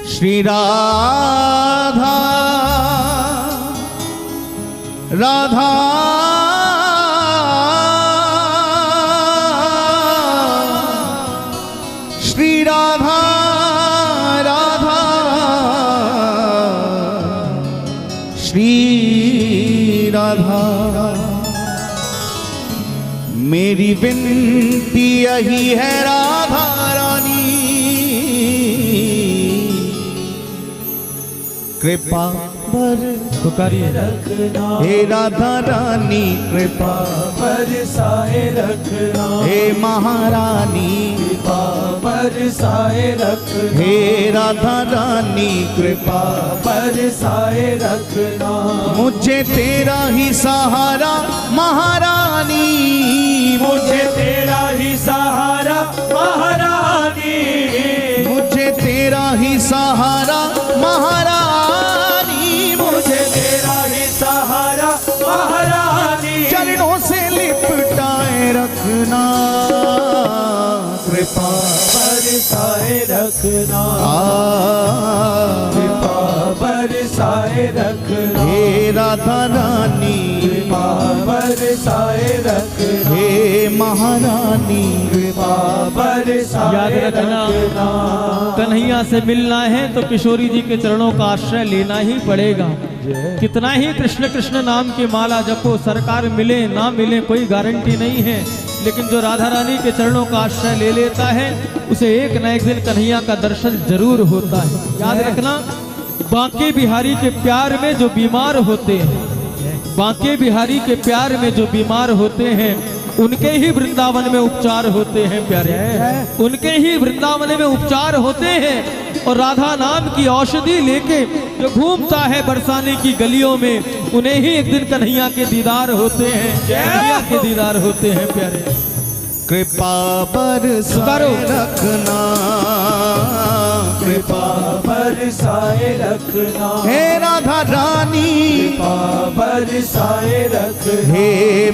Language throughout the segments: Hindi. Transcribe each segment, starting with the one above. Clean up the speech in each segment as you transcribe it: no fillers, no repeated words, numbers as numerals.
श्री राधा राधा श्री राधा राधा श्री राधा। मेरी विनती यही है राधा रानी, कृपा पुकारिए रखना हे राधा रानी, कृपा बरसाए रखना हे महारानी, कृपा बरसाए रखना हे राधा रानी, कृपा बरसाए रखना। मुझे तेरा ही सहारा महारानी, मुझे तेरा ही सहारा महारानी, मुझे तेरा ही सहारा महारानी, मुझे तेरा ही सहारा महारानी। चरणों से लिपटाए रखना, कृपा बरसाए रखना, कृपा बरसाए रखना हे राधा रानी, कृपा बरसाए रखना हे महारानी, कृपा बरसाए याद रखना, कन्हैया से मिलना है तो किशोरी जी के चरणों का आश्रय लेना ही पड़ेगा। कितना ही कृष्ण कृष्ण नाम की माला जपो, सरकार मिले ना मिले कोई गारंटी नहीं है, लेकिन जो राधा रानी के चरणों का आश्रय ले लेता है उसे एक न एक दिन कन्हैया का दर्शन जरूर होता है। याद रखना, बांके बिहारी के प्यार में जो बीमार होते हैं, बांके बिहारी के प्यार में जो बीमार होते हैं उनके ही वृंदावन में उपचार होते हैं प्यारे, उनके ही वृंदावन में उपचार होते हैं। और राधा नाम की औषधि लेके जो घूमता है बरसाने की गलियों में, उन्हें ही एक दिन कन्हैया के दीदार होते हैं, कन्हैया के दीदार होते हैं प्यारे। कृपा बरसाए रखना, कृपा बरसाए रखना हे राधा रानी, कृपा बरसाए रखना हे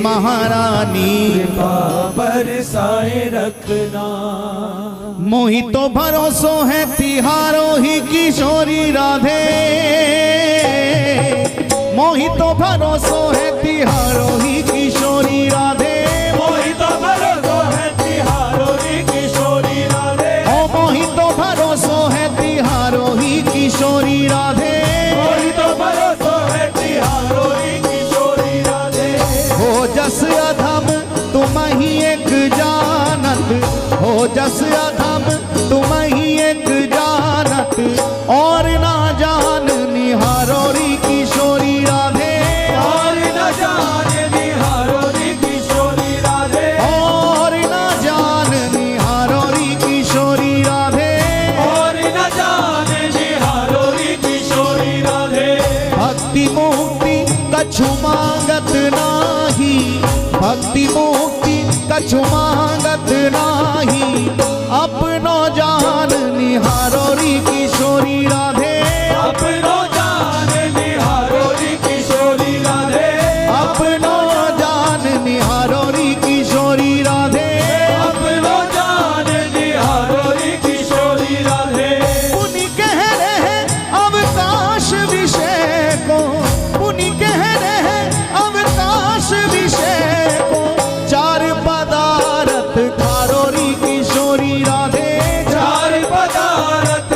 महारानी, कृपा बरसाए रखना। मोहि तो भरोसो है तिहारो ही किशोरी राधे, मोहि तो भरोसो है तिहारो ही किशोरी राधे, मोहि तो भरोसो है तिहारो ही किशोरी राधे, ओ मोहि तो भरोसो है तिहारो ही किशोरी राधे, मोहि तो भरोसो है तिहारो ही किशोरी राधे। हो जस अधम तुम ही एक जानत, हो जस अधम तुम ही एक जानत, और ना जान निहारोरी किशोरी राधे, और न जाने निहारोरी किशोरी राधे, और ना जान निहारोरी किशोरी राधे, और न जाने निहारोरी किशोरी राधे। भक्ति मुक्ति कछु मांगत नाही, भक्ति मुक्ति कछु मांगत नाही, अपनो जान निहारोरी किशोरी राधे, अपनो जाने निहारोरी किशोरी राधे, अपनो जान निहारोरी किशोरी राधे, अपनो जाने निहारोरी किशोरी राधे। पुनि कह रहे अवकाश विषय को, पुनि कह रहे अवकाश विषय को, चार पदार्थ खारोरी किशोरी राधे, चार पदार्थ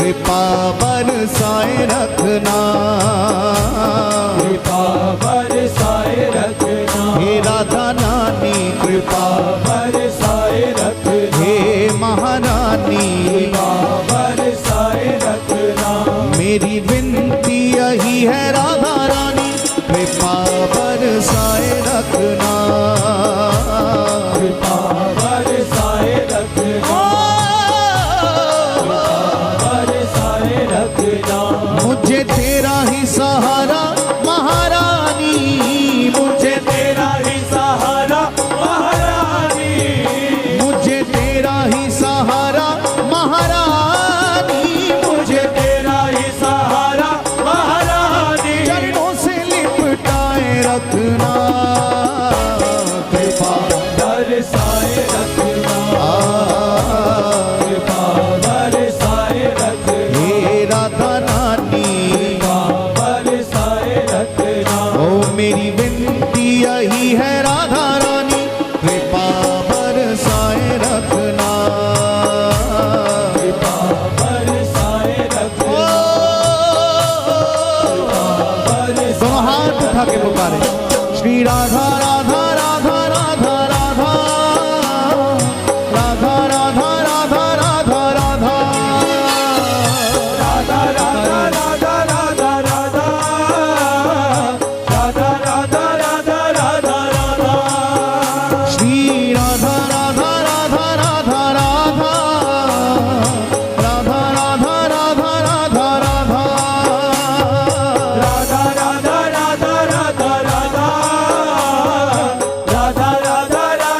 कृपा बरसाए रखना, कृपा बरसाए रखना, हे राधा रानी कृपा, बरसाए रखना, हे महारानी कृपा बरसाए रखना, मेरी विनती यही है राधा रानी कृपा बरसाए रखना, कृपा बरसाए रखना, बरसाए रखना, मुझे तेरा ही सहारा महारानी, मुझे तेरा ही सहारा महारानी, मुझे तेरा ही सहारा महारानी, मुझे तेरा ही सहारा महारानी, चरणों से लिपटाए रखना, कृपा बरसाए रखना, कृपा बरसाए रखना, हे राधा रानी कृपा बरसाए रखना, ओ मेरी विनती यही है राधा रानी कृपा बरसाए रखना, कृपा बरसाए रखना, दोनों हाथ उठा के पुकारे श्री राधा राधा राधा राधा राधा राधा राधा राधा राधा राधा राधा राधा राधा राधा राधा, राधा राधा राधा राधा राधा, श्री राधा राधा राधा राधा राधा राधा राधा राधा राधा राधा राधा राधा राधा राधा राधा, राधा राधा राधा राधा राधा, राधा राधा राधा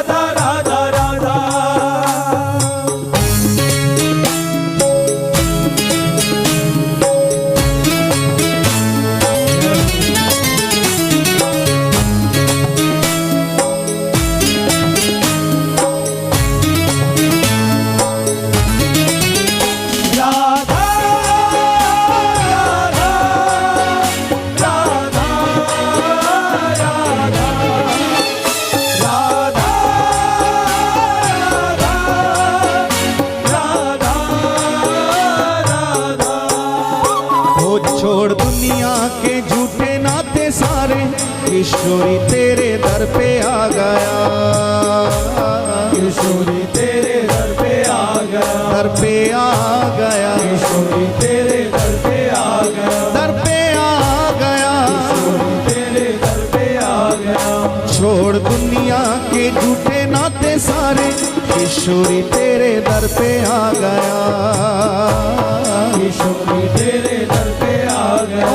राधा, राधा राधा राधा, वो छोड़ दुनिया के झूठे नाते सारे किशोरी तेरे दर पे आ गया, किशोरी तेरे दर पे आ गया, दर पे आ गया, किशोरी तेरे दर पे आ गया, दर पे आ गया, किशोरी तेरे दर पे आ गया, छोड़ दुनिया के झूठे नाते सारे किशोरी तेरे दर पे आ गया, किशोरी तेरे दर पे आ गया,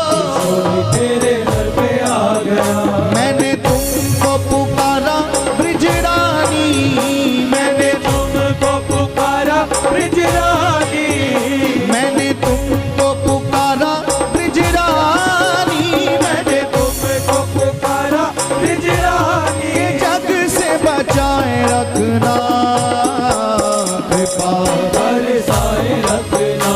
किशोरी तेरे दर पे आ गया, मैंने तुमको पुकारा ब्रिज रानी, मैंने तुमको पुकारा ब्रिज रानी, मैंने तुमको पुकारा ब्रिज रानी, मैंने तुमको पुकारा ब्रिज रानी, जग से बचाए रखना कृपा बरसाए रखना,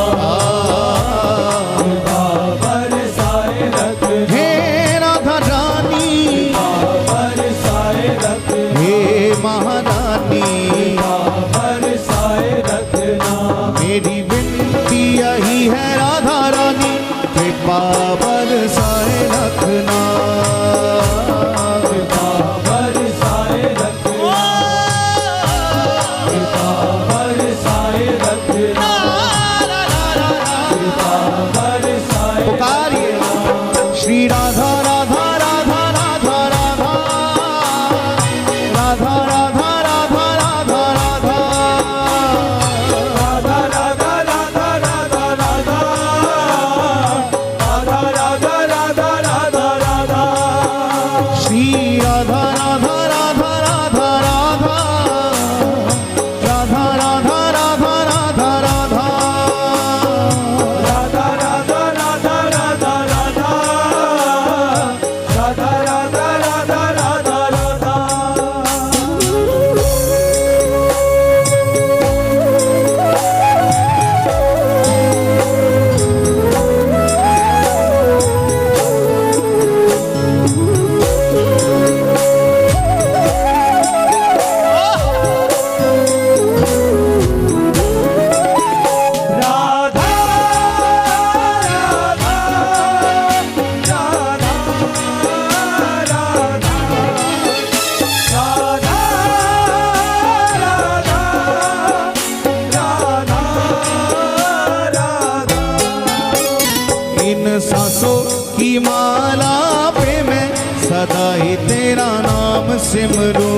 सांसों की माला पे मैं सदा ही तेरा नाम सिमरूं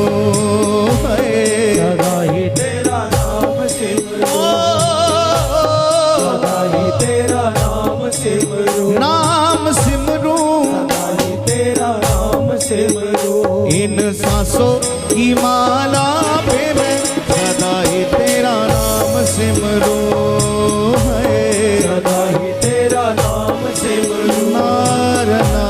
सदा ही तेरा नाम सिमरूं सदा ही तेरा नाम सिमरूं नाम सिमरूं सदा ही तेरा नाम सिमरूं इन सांसों की माला पे मैं सदा ही तेरा नाम सिमरूं सदा ही तेरा नाम सिमरूं नारना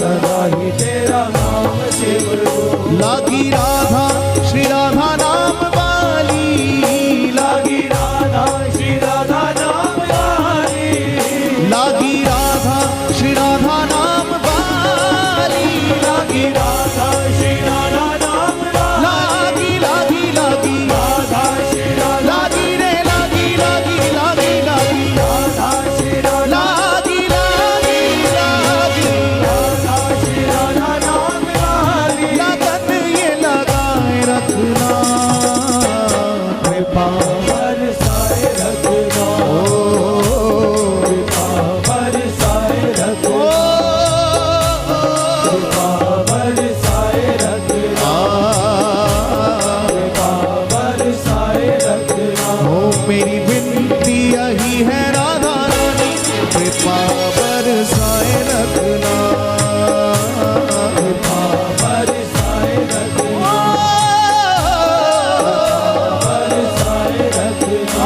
सदा ही तेरा नाम सिमरूं लागी राधा श्री राधा नाम वाली लागी राधा श्री राधा नाम वाली लागी राधा श्री राधा नाम वाली लागी राधा श्री राधा नाम वाली लागी लागी लागी राधा श्री राधा लागी रे लागी लागी लागी लागी राधा श्री राधा लागी लागी लागी राधा श्री राधा नाम वाली लगन ये लगाए रखना कृपा बरसाए रखना कृपा बरसाए रखना कृपा बरसाए रखना कृपा बरसाए रखना ओ मेरी विनती यही है राधा रानी कृपा बरसाए रखना कृपा बरसाए रखना बरसाए रखना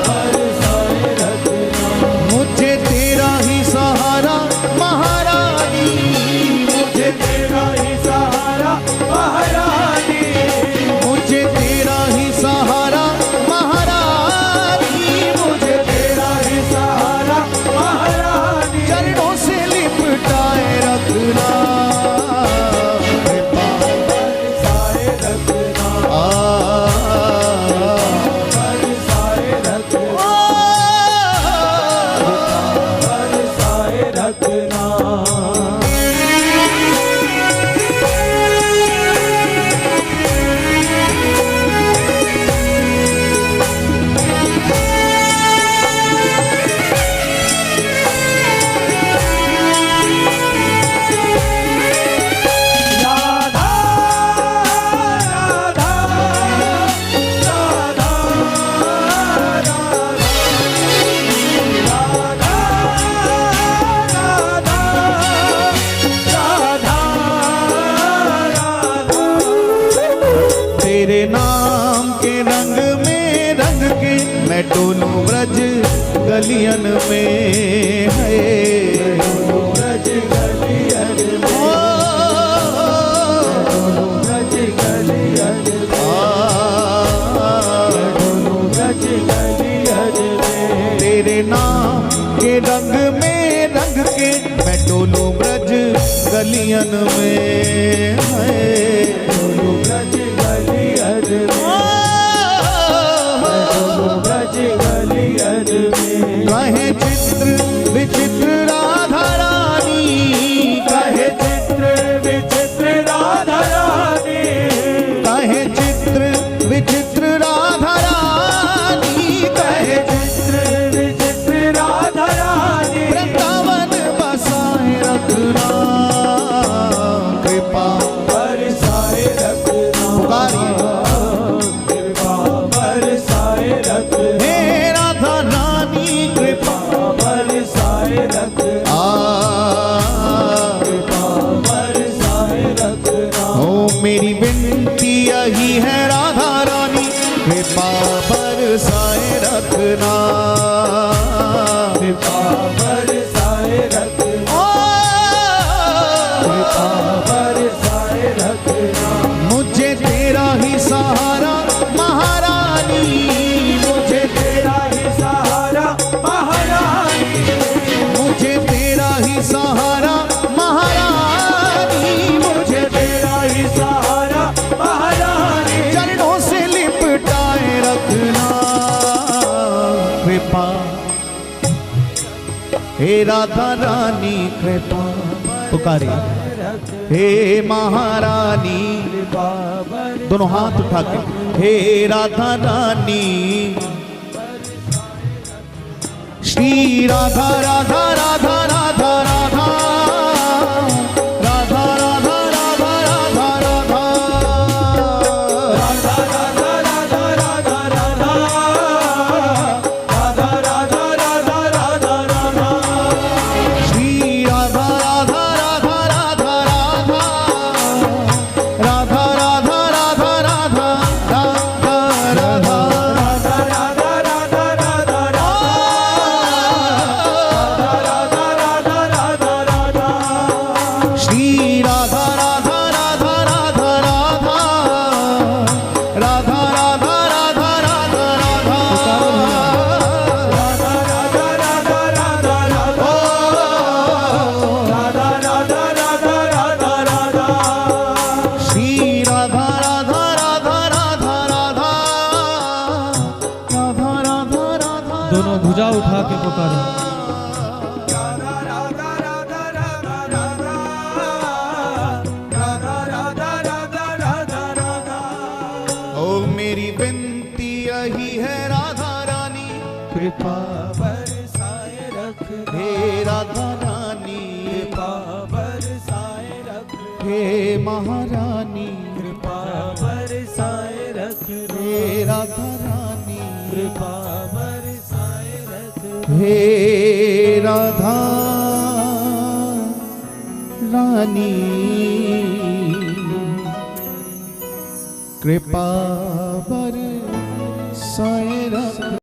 बरसाए रखना मुझे तेरा ही सहारा महारानी मुझे तेरा ही सहारा महारानी मुझे तेरा ही सहारा महारानी मुझे तेरा ही सहारा महारानी चरणों से लिपटाए रखना कृपा बरसाए रखना बरसाए रखना बरसाए रखना राधा राधा राधा तेरे नाम के रंग में रंग के मैं डोलूं ब्रज गलियन में है ब्रज गलियन ओ, ब्रज गलियन ब्रज गलियन तेरे नाम के रंग में रंग के मैं डोलूं ब्रज गलियन में है ब्रज गलियन ब्रज गलियन कहे चित्र विचित्र राधा रानी कहे चित्र विचित्र राधा रानी कहे चित्र विचित्र राधा रानी कहे चित्र विचित्र राधा रानी वृंदावन बसाए रखना कृपा बरसाए रखना पुकारिए कृपा बरसाए रखना हे राधा रानी कृपा बरसाए रखना कृपा बरसाए रखना ओ मेरी विनती यही है राधा रानी कृपा बरसाए रखना कृपा बरसाए रखना ओ, कृपा बरसाए रखना मुझे तेरा ही सहारा महारानी मुझे तेरा ही सहारा महारानी मुझे तेरा ही सहारा महारानी मुझे तेरा ही सहारा महारानी चरणों से लिपटाए रखना कृपा हे राधा रानी कृपा पुकारिए हे महारानी दोनों हाथ उठा के हे राधा रानी श्री राधा राधा राधा राधा राधा राधा राधा राधा राधा राधा श्री राधा राधा राधा राधा राधा राधा राधा राधा राधा श्री राधा राधा राधा राधा राधा राधा राधा राधा राधा श्री राधा राधा राधा राधा राधा राधा राधा राधा दोनों भुजा उठा के पुकारो। ओ मेरी विनती यही है राधा रानी कृपा बरसाए रख हे राधा रानी कृपा बरसाए रख हे महारानी कृपा बरसाए रख हे राधा रानी कृपा बरसाए रख हे राधा रानी कृपा